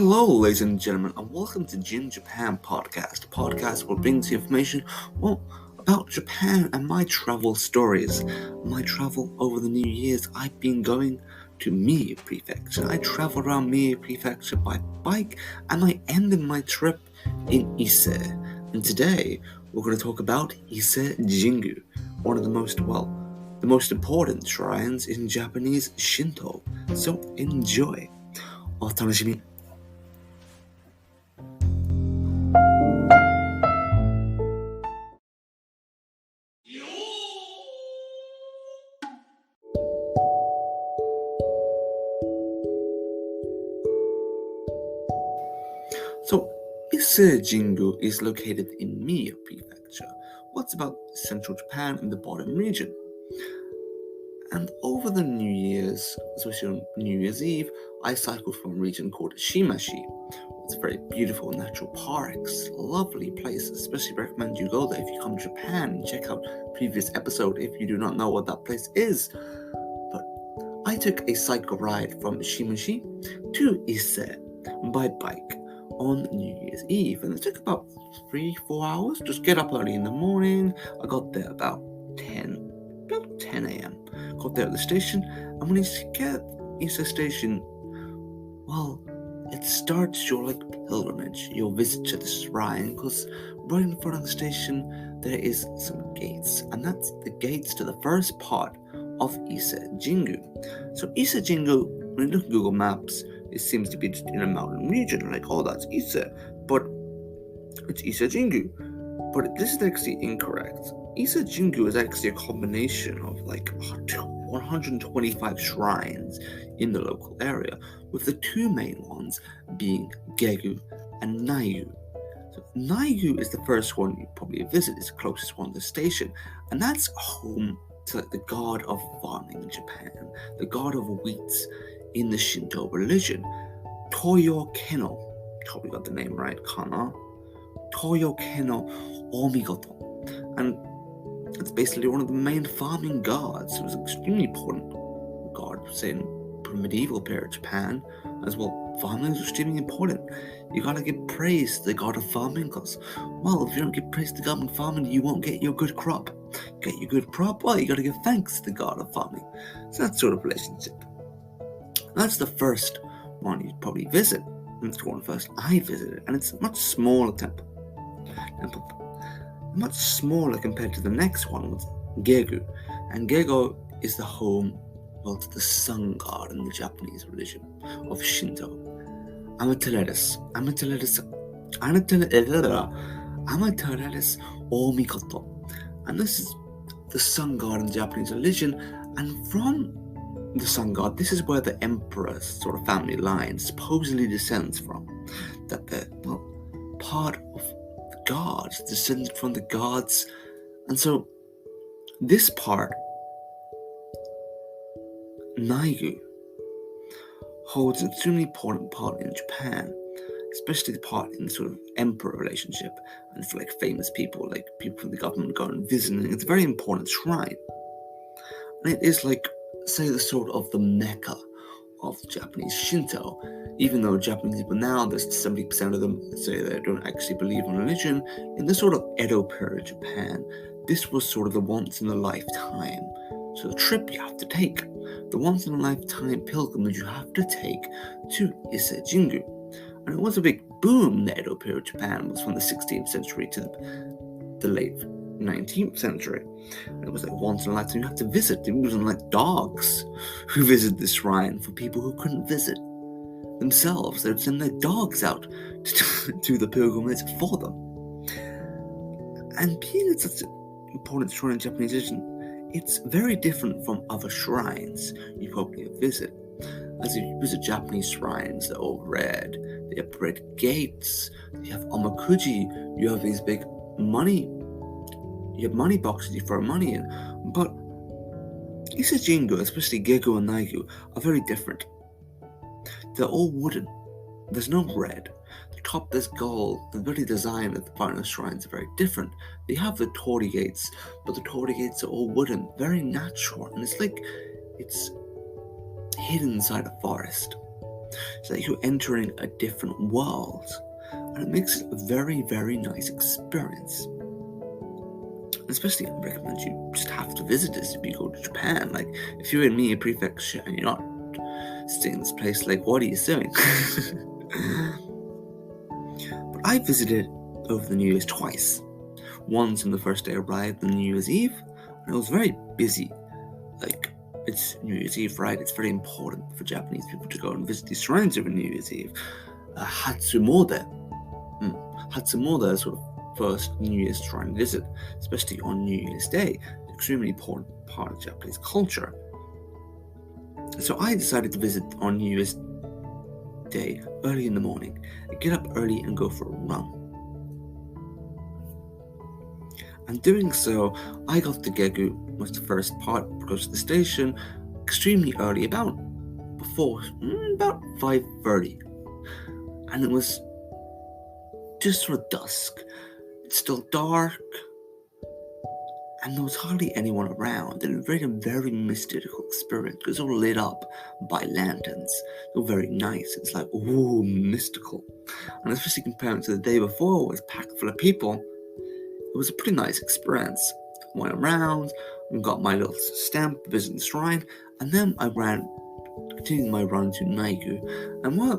Hello, ladies and gentlemen, and welcome to JinJapan podcast. A podcast will bring you information, about Japan and my travel stories. My travel over the New Year's, I've been going to Mie prefecture. I traveled around Mie prefecture by bike, and I ended my trip in Ise. And today, we're going to talk about Ise Jingu, one of the most important shrines in Japanese Shinto. So enjoy. お楽しみ。So, Ise Jingu is located in Mie prefecture. What's about central Japan in the bottom region? And over the New Year's, especially on New Year's Eve, I cycled from a region called Shimashi. It's very beautiful natural parks, lovely places. Especially recommend you go there if you come to Japan and check out previous episode if you do not know what that place is. But I took a cycle ride from Shimashi to Ise by bike on New Year's Eve, and it took about 3-4 hours. Just get up early in the morning. I got there about 10 a.m. Got there at the station, and when you get Ise station, well, it starts your pilgrimage, your visit to the shrine, because right in front of the station there is some gates, and that's the gates to the first part of Ise Jingu. So Ise Jingu, when you look at Google Maps, it seems to be just in a mountain region, that's Ise, but it's Ise Jingu. But this is actually incorrect. Ise Jingu is actually a combination of 125 shrines in the local area, with the two main ones being Gegu and Naigu. So Naigu is the first one you probably visit, it's the closest one to the station, and that's home to the god of farming in Japan, the god of wheat in the Shinto religion, Toyo Keno. Hope you got the name right, kana? Toyo Keno Omigoto. And it's basically one of the main farming gods. It was an extremely important god, say in medieval period Japan as well. Farming is extremely important. You gotta give praise to the god of farming, because, if you don't give praise to the god of farming, you won't get your good crop. Get your good crop, you gotta give thanks to the god of farming. So that sort of relationship. That's the first one you'd probably visit. That's the one first I visited, and it's a much smaller temple. Much smaller compared to the next one, was Gegu. And Gegu is the home to the sun god in the Japanese religion of Shinto. Ameterasu Omikoto. And this is the sun god in the Japanese religion, and from the sun god, this is where the emperor's sort of family line supposedly descends from. That they're part of the gods, descended from the gods. And so this part, Naigu, holds an extremely important part in Japan, especially the part in the sort of emperor relationship, and for famous people, people from the government go and visiting. It's a very important shrine, and it is say the sort of the Mecca of Japanese Shinto. Even though Japanese people now, there's 70% of them say they don't actually believe in religion, in the sort of Edo period Japan, this was sort of the once in a lifetime. So the trip you have to take, the once in a lifetime pilgrimage you have to take to Ise Jingu. And it was a big boom in the Edo period Japan. It was from the 16th century to the late 19th century. And it was once in a lifetime you have to visit. It wasn't dogs who visited the shrine for people who couldn't visit themselves. They would send their dogs out to the pilgrimage for them. And being it's such an important shrine in Japanese religion, it's very different from other shrines you probably visit. As if you visit Japanese shrines, they're all red, they have red gates, you have omakuji, you have these big money boxes you throw money in. But Ise Jingu, especially Gegu and Naigu, are very different. They're all wooden. There's no red. The top there's gold. The very design of the final shrines are very different. They have the torii gates, but the torii gates are all wooden, very natural, and it's hidden inside a forest. It's like you're entering a different world, and it makes it a very, very nice experience. Especially, I recommend you just have to visit this if you go to Japan. Like, if you're in Mie prefecture and you're not staying in this place, like, what are you doing? But I visited over the New Year's twice. Once on the first day I arrived on New Year's Eve, and it was very busy. Like, it's New Year's Eve, right? It's very important for Japanese people to go and visit these shrines over New Year's Eve. Hatsumode. Hatsumode is sort of first New Year's shrine visit, especially on New Year's Day. It's extremely important part of Japanese culture. So I decided to visit on New Year's Day early in the morning. I get up early and go for a run. And doing so, I got to Gegu, was the first part, because the station extremely early, about 5:30, and it was just sort of dusk. It's still dark, and there was hardly anyone around. It was a very mystical experience because it was all lit up by lanterns. They were very nice. It's like, ooh, mystical. And especially compared to the day before, it was packed full of people. It was a pretty nice experience. I went around and got my little stamp, visiting the shrine, and then I continued my run to Naigu. And when I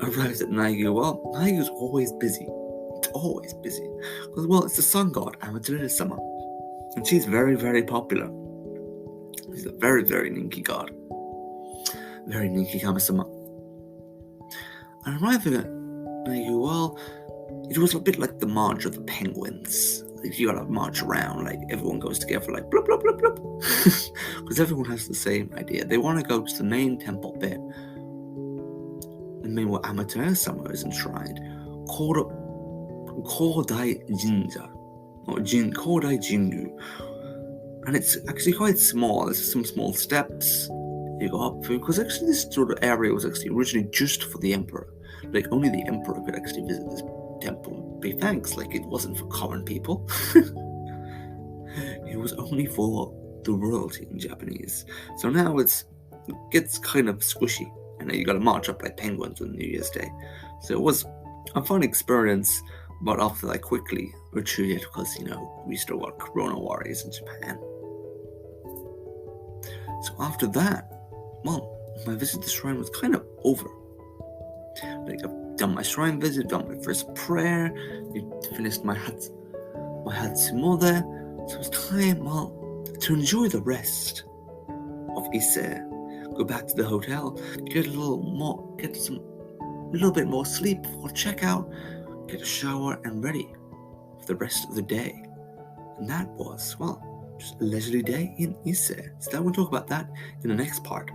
arrived at Naigu, well, Naigu's always busy. It's always busy. Because, well, it's the sun god, Ameterasu. And she's very, very popular. She's a very, very ninki god. Very ninki kami-sama. And arriving at Naigu, well, it was a bit like the march of the penguins. Like, you gotta march around, like, everyone goes together, like, blup, blup, blup, blup. Because everyone has the same idea. They want to go to the main temple bit. The main where Amaterasu is enshrined. Kodai Jinja. Or Kodai Jingu. And it's actually quite small. There's some small steps you go up through. Because actually this sort of area was actually originally just for the emperor. Like, only the emperor could actually visit this temple and pay thanks. Like, it wasn't for common people. It was only for the royalty in Japanese. So now it gets kind of squishy, and you gotta march up like penguins on New Year's Day. So it was a fun experience, but after I quickly retreated because, we still got corona worries in Japan. So after that, well, my visit to the shrine was kind of over. Like, I've done my shrine visit, done my first prayer, finished my Hatsumode, so it's time, well, to enjoy the rest of Ise. Go back to the hotel, get a little bit more sleep before checkout, get a shower, and ready for the rest of the day. And that was, well, just a leisurely day in Ise. So then we'll talk about that in the next part.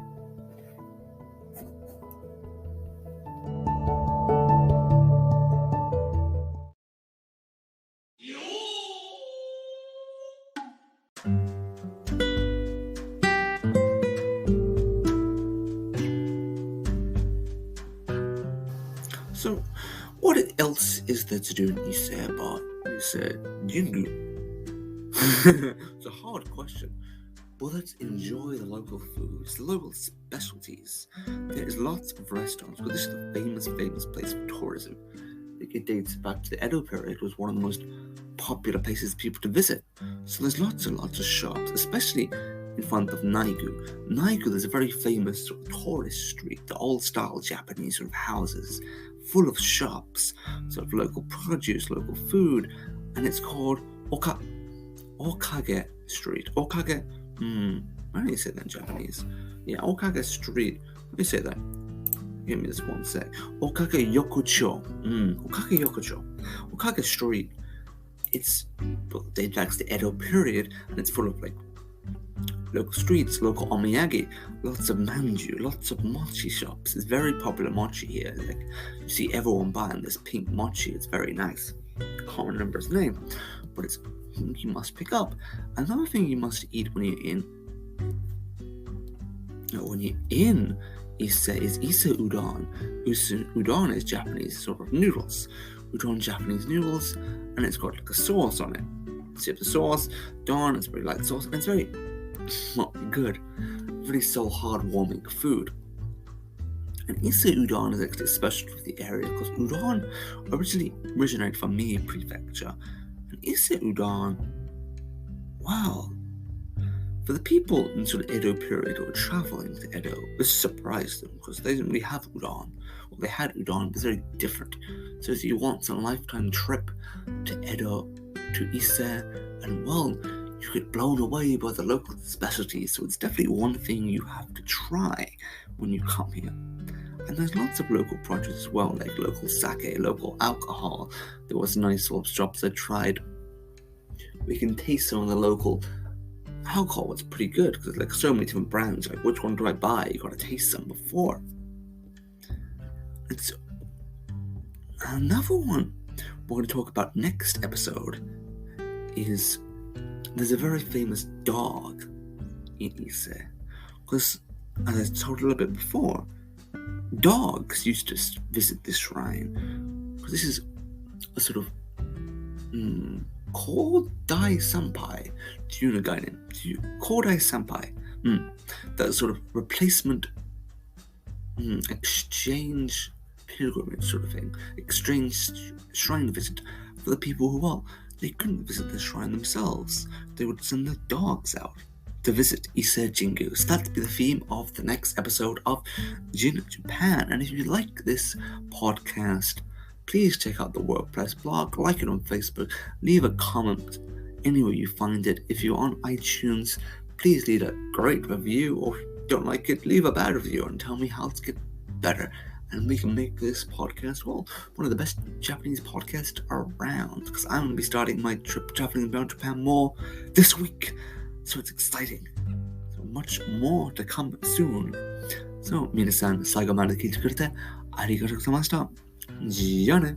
So, what else is there to do in Ise about Ise Jingu? It's a hard question. Well, let's enjoy the local foods, the local specialties. There's lots of restaurants, but this is a famous place for tourism. It dates back to the Edo period. It was one of the most popular places for people to visit. So there's lots and lots of shops, especially in front of Naigu. Naigu, there's a very famous sort of tourist street, the old-style Japanese sort of houses, full of shops, sort of local produce, local food, and it's called Okage Street. Okage, how do you say that in Japanese? Yeah, Okage Street. Let me say that. Give me this one sec. Okage Yokocho. Okage Yokocho. Okage Street. It's, well, dates back to the Edo period, and it's full of like local streets, local omiyage, lots of manju, lots of mochi shops. It's very popular mochi here. Like, you see everyone buying this pink mochi. It's very nice. I can't remember its name, but it's something you must pick up. Another thing you must eat when you're in Ise is Ise udon. Udon is Japanese sort of noodles. Udon Japanese noodles, and it's got like a sauce on it. So you have the sauce, udon, it's very light sauce, and it's very good. Very soul heartwarming food. And Ise udon is actually special for the area because udon originally originated from Mie prefecture. And Ise udon, wow, for the people in sort of Edo period who were traveling to Edo, this surprised them because they didn't really have udon. Well, they had udon, but it's very different. So if you want a lifetime trip to Edo, to Ise, and well, you get blown away by the local specialties. So it's definitely one thing you have to try when you come here. And there's lots of local projects as well, like local sake, local alcohol. There was nice little shops I tried. We can taste some of the local alcohol. It's pretty good because like so many different brands. Like which one do I buy? You gotta taste some before. It's another one we're going to talk about next episode is there's a very famous dog in Ise. Because as I told a little bit before, dogs used to visit this shrine. Because this is a sort of Kodai Senpai. Do you know a guy named Kodai Senpai? That sort of replacement exchange pilgrimage sort of thing, exchange shrine visit for the people who, well, they couldn't visit the shrine themselves. They would send their dogs out to visit Ise Jingu. So that'll be the theme of the next episode of JinJapan. And if you like this podcast, please check out the WordPress blog, like it on Facebook, leave a comment anywhere you find it. If you're on iTunes, please leave a great review, or if you don't like it, leave a bad review and tell me how to get better. And we can make this podcast, well, one of the best Japanese podcasts around. Because I'm going to be starting my trip traveling around Japan more this week. So it's exciting. So much more to come soon. So, 皆さん、最後まで聞いてくれてありがとうございました。じゃあね。